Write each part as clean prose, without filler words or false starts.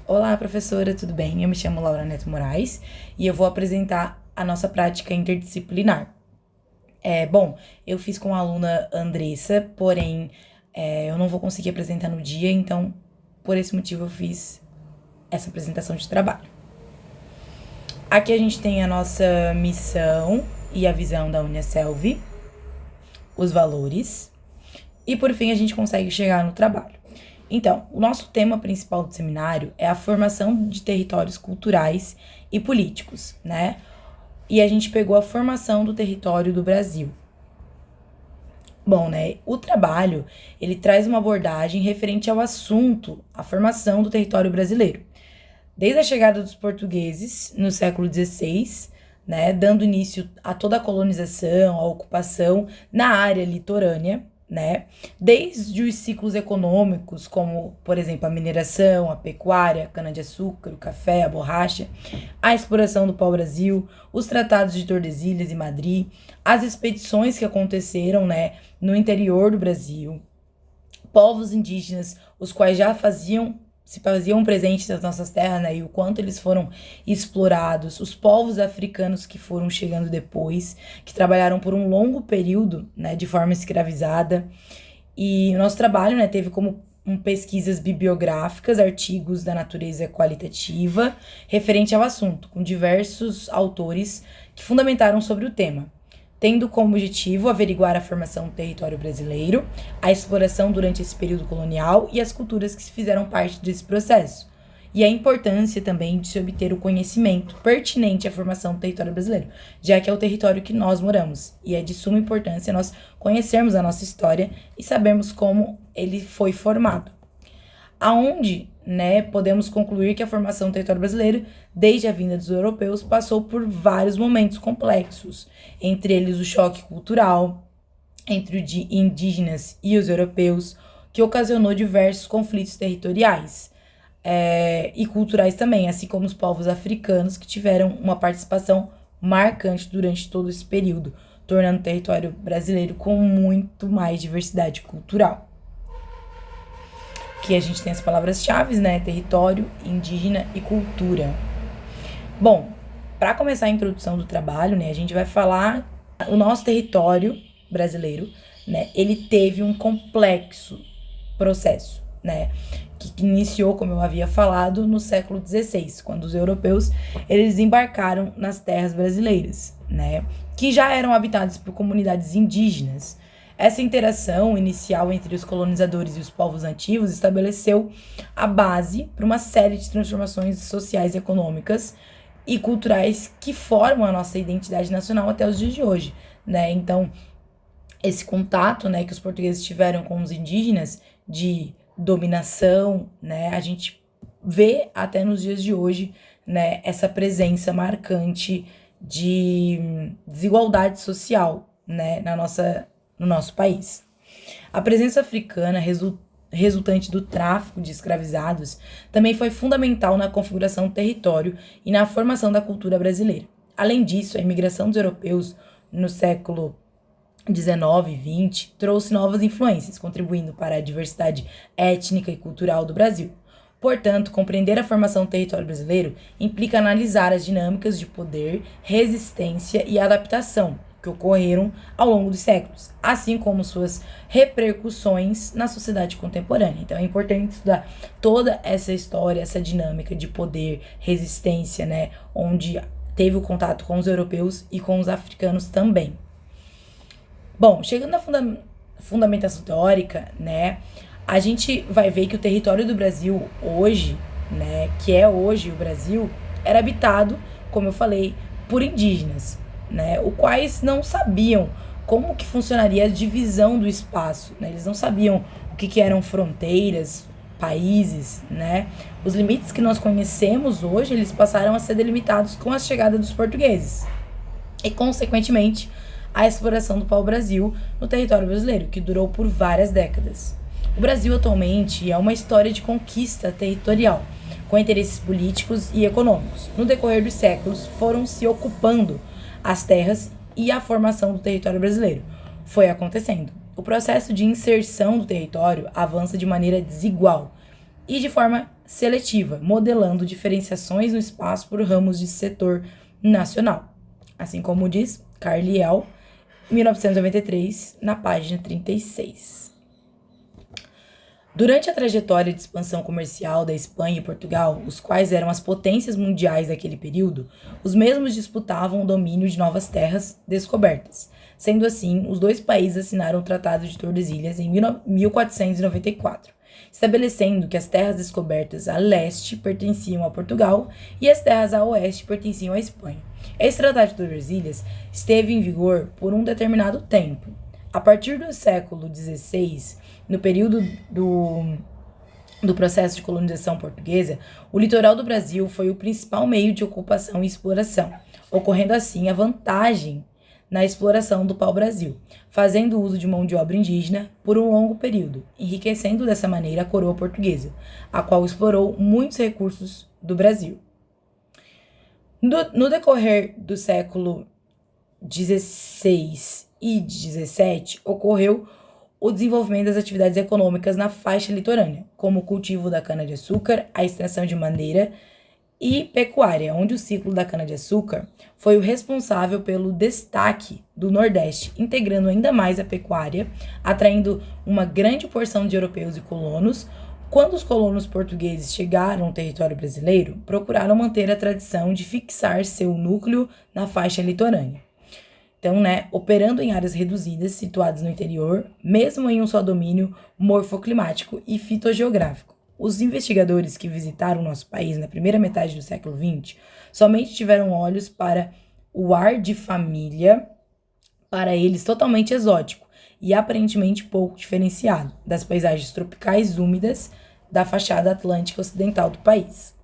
Olá, professora, tudo bem? Eu me chamo Laura Neto Moraes e eu vou apresentar a nossa prática interdisciplinar. Bom, eu fiz com a aluna Andressa, porém eu não vou conseguir apresentar no dia, então por esse motivo eu fiz essa apresentação de trabalho. Aqui a gente tem a nossa missão e a visão da Uniaselv, os valores, e por fim a gente consegue chegar no trabalho. Então, o nosso tema principal do seminário é a formação de territórios culturais e políticos, né? E a gente pegou a formação do território do Brasil. Bom, né? O trabalho, ele traz uma abordagem referente ao assunto, a formação do território brasileiro. Desde a chegada dos portugueses no século XVI, né, dando início a toda a colonização, a ocupação na área litorânea, né, desde os ciclos econômicos, como, por exemplo, a mineração, a pecuária, a cana-de-açúcar, o café, a borracha, a exploração do pau-brasil, os tratados de Tordesilhas e Madrid, as expedições que aconteceram, né, no interior do Brasil, povos indígenas, os quais já se faziam presentes nas nossas terras, né, e o quanto eles foram explorados, os povos africanos que foram chegando depois, que trabalharam por um longo período, né, de forma escravizada. E o nosso trabalho, né, teve como pesquisas bibliográficas, artigos da natureza qualitativa, referente ao assunto, com diversos autores que fundamentaram sobre o tema, tendo como objetivo averiguar a formação do território brasileiro, a exploração durante esse período colonial e as culturas que se fizeram parte desse processo. E a importância também de se obter o conhecimento pertinente à formação do território brasileiro, já que é o território que nós moramos. E é de suma importância nós conhecermos a nossa história e sabermos como ele foi formado. Aonde, né, podemos concluir que a formação do território brasileiro, desde a vinda dos europeus, passou por vários momentos complexos, entre eles o choque cultural entre os indígenas e os europeus, que ocasionou diversos conflitos territoriais e culturais também, assim como os povos africanos, que tiveram uma participação marcante durante todo esse período, tornando o território brasileiro com muito mais diversidade cultural. Que a gente tem as palavras-chave, né? Território, indígena e cultura. Bom, para começar a introdução do trabalho, né? A gente vai falar o nosso território brasileiro, né? Ele teve um complexo processo, né? Que iniciou, como eu havia falado, no século XVI, quando os europeus eles embarcaram nas terras brasileiras, né? Que já eram habitadas por comunidades indígenas. Essa interação inicial entre os colonizadores e os povos nativos estabeleceu a base para uma série de transformações sociais, econômicas e culturais que formam a nossa identidade nacional até os dias de hoje, né? Então, esse contato, né, que os portugueses tiveram com os indígenas de dominação, né, a gente vê até nos dias de hoje, né, essa presença marcante de desigualdade social, né, no nosso país. A presença africana resultante do tráfico de escravizados também foi fundamental na configuração do território e na formação da cultura brasileira. Além disso, a imigração dos europeus no século XIX e XX trouxe novas influências, contribuindo para a diversidade étnica e cultural do Brasil. Portanto, compreender a formação do território brasileiro implica analisar as dinâmicas de poder, resistência e adaptação que ocorreram ao longo dos séculos, assim como suas repercussões na sociedade contemporânea. Então é importante estudar toda essa história, essa dinâmica de poder, resistência, né, onde teve o contato com os europeus e com os africanos também. Bom, chegando na fundamentação teórica, né, a gente vai ver que o território do Brasil hoje, né, que é hoje o Brasil, era habitado, como eu falei, por indígenas, né, os quais não sabiam como que funcionaria a divisão do espaço, né, eles não sabiam o que eram fronteiras, países, né, os limites que nós conhecemos hoje, eles passaram a ser delimitados com a chegada dos portugueses e, consequentemente, a exploração do pau-brasil no território brasileiro, que durou por várias décadas. O Brasil atualmente é uma história de conquista territorial, com interesses políticos e econômicos. No decorrer dos séculos, foram se ocupando as terras e a formação do território brasileiro. Foi acontecendo. O processo de inserção do território avança de maneira desigual e de forma seletiva, modelando diferenciações no espaço por ramos de setor nacional, assim como diz Carliel, 1993, na página 36. Durante a trajetória de expansão comercial da Espanha e Portugal, os quais eram as potências mundiais daquele período, os mesmos disputavam o domínio de novas terras descobertas. Sendo assim, os dois países assinaram o Tratado de Tordesilhas em 1494, estabelecendo que as terras descobertas a leste pertenciam a Portugal e as terras a oeste pertenciam à Espanha. Esse Tratado de Tordesilhas esteve em vigor por um determinado tempo. A partir do século XVI, no período do processo de colonização portuguesa, o litoral do Brasil foi o principal meio de ocupação e exploração, ocorrendo assim a vantagem na exploração do pau-brasil, fazendo uso de mão de obra indígena por um longo período, enriquecendo dessa maneira a coroa portuguesa, a qual explorou muitos recursos do Brasil. No decorrer do século XVI e XVII, ocorreu o desenvolvimento das atividades econômicas na faixa litorânea, como o cultivo da cana-de-açúcar, a extração de madeira e pecuária, onde o ciclo da cana-de-açúcar foi o responsável pelo destaque do Nordeste, integrando ainda mais a pecuária, atraindo uma grande porção de europeus e colonos. Quando os colonos portugueses chegaram ao território brasileiro, procuraram manter a tradição de fixar seu núcleo na faixa litorânea. Então, operando em áreas reduzidas, situadas no interior, mesmo em um só domínio morfoclimático e fitogeográfico. Os investigadores que visitaram o nosso país na primeira metade do século XX somente tiveram olhos para o ar de família, para eles totalmente exótico e aparentemente pouco diferenciado das paisagens tropicais úmidas da fachada atlântica ocidental do país.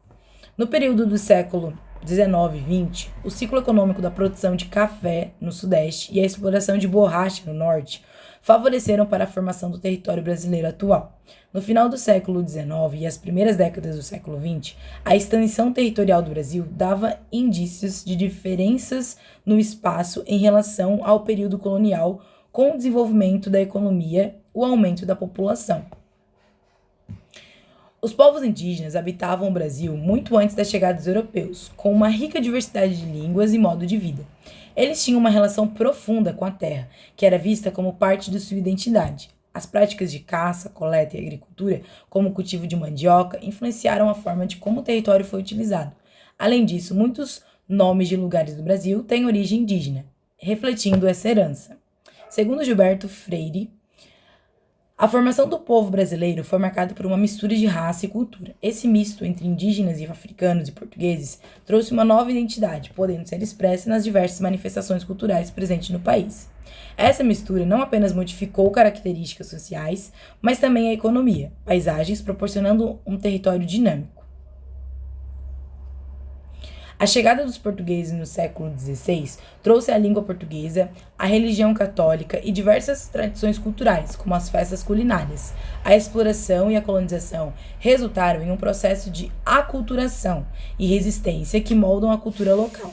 No período do século 19 e 20, o ciclo econômico da produção de café no Sudeste e a exploração de borracha no Norte favoreceram para a formação do território brasileiro atual. No final do século XIX e as primeiras décadas do século XX, a extensão territorial do Brasil dava indícios de diferenças no espaço em relação ao período colonial, com o desenvolvimento da economia, o aumento da população. Os povos indígenas habitavam o Brasil muito antes da chegada dos europeus, com uma rica diversidade de línguas e modo de vida. Eles tinham uma relação profunda com a terra, que era vista como parte de sua identidade. As práticas de caça, coleta e agricultura, como o cultivo de mandioca, influenciaram a forma de como o território foi utilizado. Além disso, muitos nomes de lugares do Brasil têm origem indígena, refletindo essa herança. Segundo Gilberto Freire, a formação do povo brasileiro foi marcada por uma mistura de raça e cultura. Esse misto entre indígenas e africanos e portugueses trouxe uma nova identidade, podendo ser expressa nas diversas manifestações culturais presentes no país. Essa mistura não apenas modificou características sociais, mas também a economia, paisagens, proporcionando um território dinâmico. A chegada dos portugueses no século XVI trouxe a língua portuguesa, a religião católica e diversas tradições culturais, como as festas culinárias. A exploração e a colonização resultaram em um processo de aculturação e resistência que moldam a cultura local.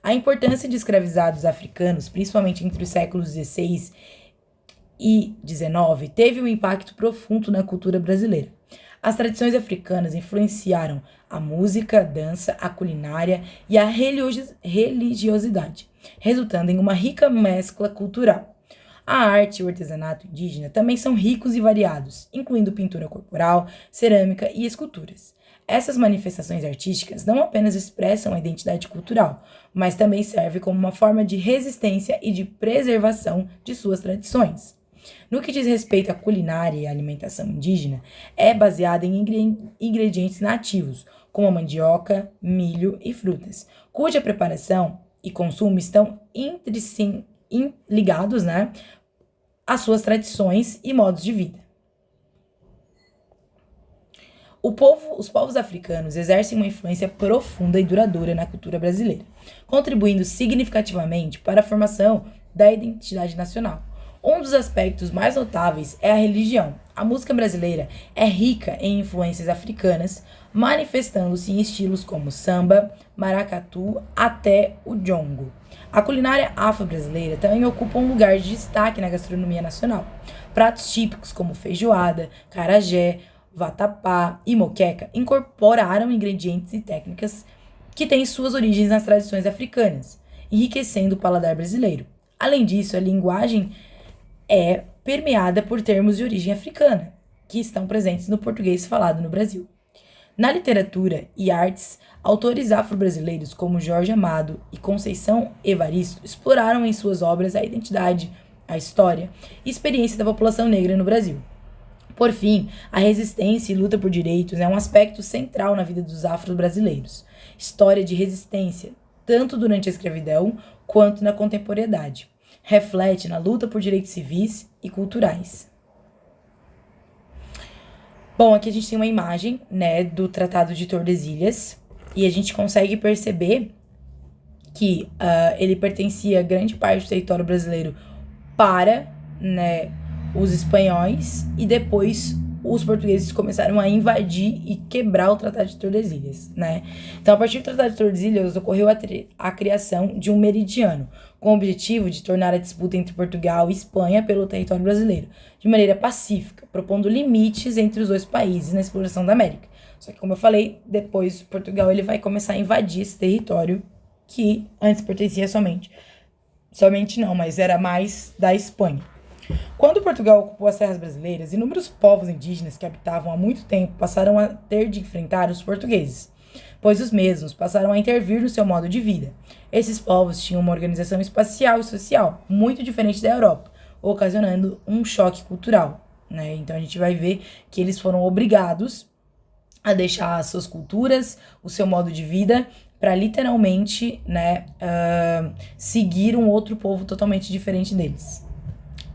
A importância de escravizados africanos, principalmente entre os séculos XVI e XIX, teve um impacto profundo na cultura brasileira. As tradições africanas influenciaram a música, a dança, a culinária e a religiosidade, resultando em uma rica mescla cultural. A arte e o artesanato indígena também são ricos e variados, incluindo pintura corporal, cerâmica e esculturas. Essas manifestações artísticas não apenas expressam a identidade cultural, mas também servem como uma forma de resistência e de preservação de suas tradições. No que diz respeito à culinária e à alimentação indígena, é baseada em ingredientes nativos, como a mandioca, milho e frutas, cuja preparação e consumo estão entre si ligados, às suas tradições e modos de vida. Os povos africanos exercem uma influência profunda e duradoura na cultura brasileira, contribuindo significativamente para a formação da identidade nacional. Um dos aspectos mais notáveis é a religião. A música brasileira é rica em influências africanas, manifestando-se em estilos como samba, maracatu, até o jongo. A culinária afro-brasileira também ocupa um lugar de destaque na gastronomia nacional. Pratos típicos como feijoada, carajé, vatapá e moqueca incorporaram ingredientes e técnicas que têm suas origens nas tradições africanas, enriquecendo o paladar brasileiro. Além disso, a linguagem é permeada por termos de origem africana, que estão presentes no português falado no Brasil. Na literatura e artes, autores afro-brasileiros como Jorge Amado e Conceição Evaristo exploraram em suas obras a identidade, a história e experiência da população negra no Brasil. Por fim, a resistência e luta por direitos é um aspecto central na vida dos afro-brasileiros. História de resistência, tanto durante a escravidão quanto na contemporaneidade. Reflete na luta por direitos civis e culturais. Bom, aqui a gente tem uma imagem, né, do Tratado de Tordesilhas, e a gente consegue perceber que ele pertencia a grande parte do território brasileiro para, né, os espanhóis, e depois os portugueses começaram a invadir e quebrar o Tratado de Tordesilhas, né? Então, a partir do Tratado de Tordesilhas, ocorreu a criação de um meridiano, com o objetivo de tornar a disputa entre Portugal e Espanha pelo território brasileiro, de maneira pacífica, propondo limites entre os dois países na exploração da América. Só que, como eu falei, depois Portugal ele vai começar a invadir esse território que antes pertencia somente não, mas era mais da Espanha. Quando Portugal ocupou as terras brasileiras, inúmeros povos indígenas que habitavam há muito tempo passaram a ter de enfrentar os portugueses, pois os mesmos passaram a intervir no seu modo de vida. Esses povos tinham uma organização espacial e social muito diferente da Europa, ocasionando um choque cultural, né? Então a gente vai ver que eles foram obrigados a deixar as suas culturas, o seu modo de vida, para literalmente, né, seguir um outro povo totalmente diferente deles.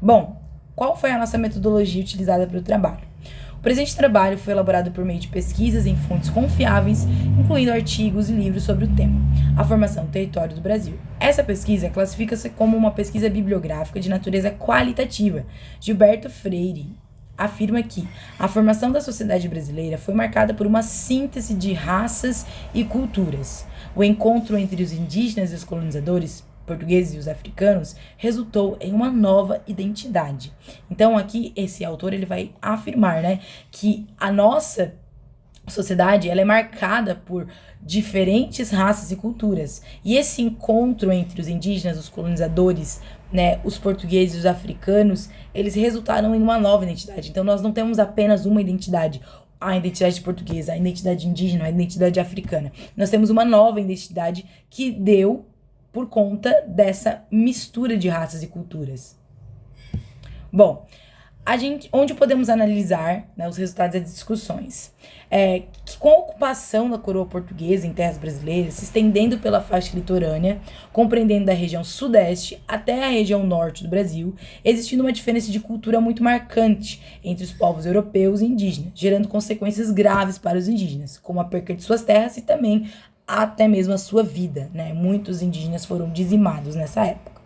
Bom, qual foi a nossa metodologia utilizada para o trabalho? O presente trabalho foi elaborado por meio de pesquisas em fontes confiáveis, incluindo artigos e livros sobre o tema, a formação do território do Brasil. Essa pesquisa classifica-se como uma pesquisa bibliográfica de natureza qualitativa. Gilberto Freire afirma que a formação da sociedade brasileira foi marcada por uma síntese de raças e culturas. O encontro entre os indígenas e os colonizadores portugueses e os africanos resultou em uma nova identidade. Então aqui esse autor ele vai afirmar, né, que a nossa sociedade ela é marcada por diferentes raças e culturas. E esse encontro entre os indígenas, os colonizadores, né, os portugueses e os africanos, eles resultaram em uma nova identidade. Então nós não temos apenas uma identidade, a identidade portuguesa, a identidade indígena, a identidade africana. Nós temos uma nova identidade que deu por conta dessa mistura de raças e culturas. Bom, onde podemos analisar, né, os resultados das discussões? Que com a ocupação da coroa portuguesa em terras brasileiras, se estendendo pela faixa litorânea, compreendendo da região sudeste até a região norte do Brasil, existindo uma diferença de cultura muito marcante entre os povos europeus e indígenas, gerando consequências graves para os indígenas, como a perca de suas terras e também até mesmo a sua vida, né? Muitos indígenas foram dizimados nessa época.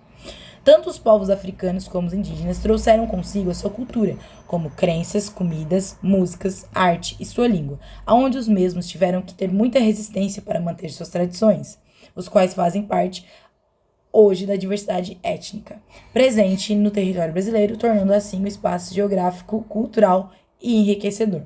Tanto os povos africanos como os indígenas trouxeram consigo a sua cultura, como crenças, comidas, músicas, arte e sua língua, aonde os mesmos tiveram que ter muita resistência para manter suas tradições, os quais fazem parte hoje da diversidade étnica, presente no território brasileiro, tornando assim o espaço geográfico, cultural e enriquecedor.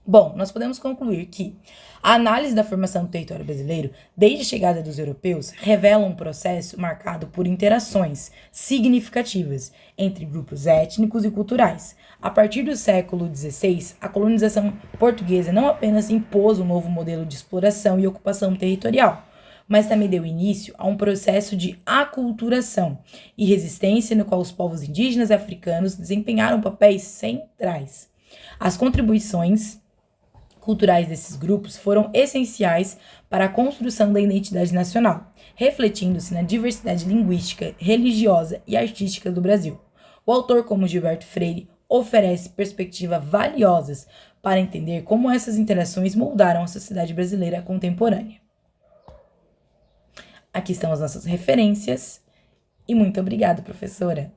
Bom, nós podemos concluir que a análise da formação do território brasileiro, desde a chegada dos europeus, revela um processo marcado por interações significativas entre grupos étnicos e culturais. A partir do século XVI, a colonização portuguesa não apenas impôs um novo modelo de exploração e ocupação territorial, mas também deu início a um processo de aculturação e resistência no qual os povos indígenas e africanos desempenharam papéis centrais. As contribuições culturais desses grupos foram essenciais para a construção da identidade nacional, refletindo-se na diversidade linguística, religiosa e artística do Brasil. O autor, como Gilberto Freire, oferece perspectivas valiosas para entender como essas interações moldaram a sociedade brasileira contemporânea. Aqui estão as nossas referências e muito obrigada, professora!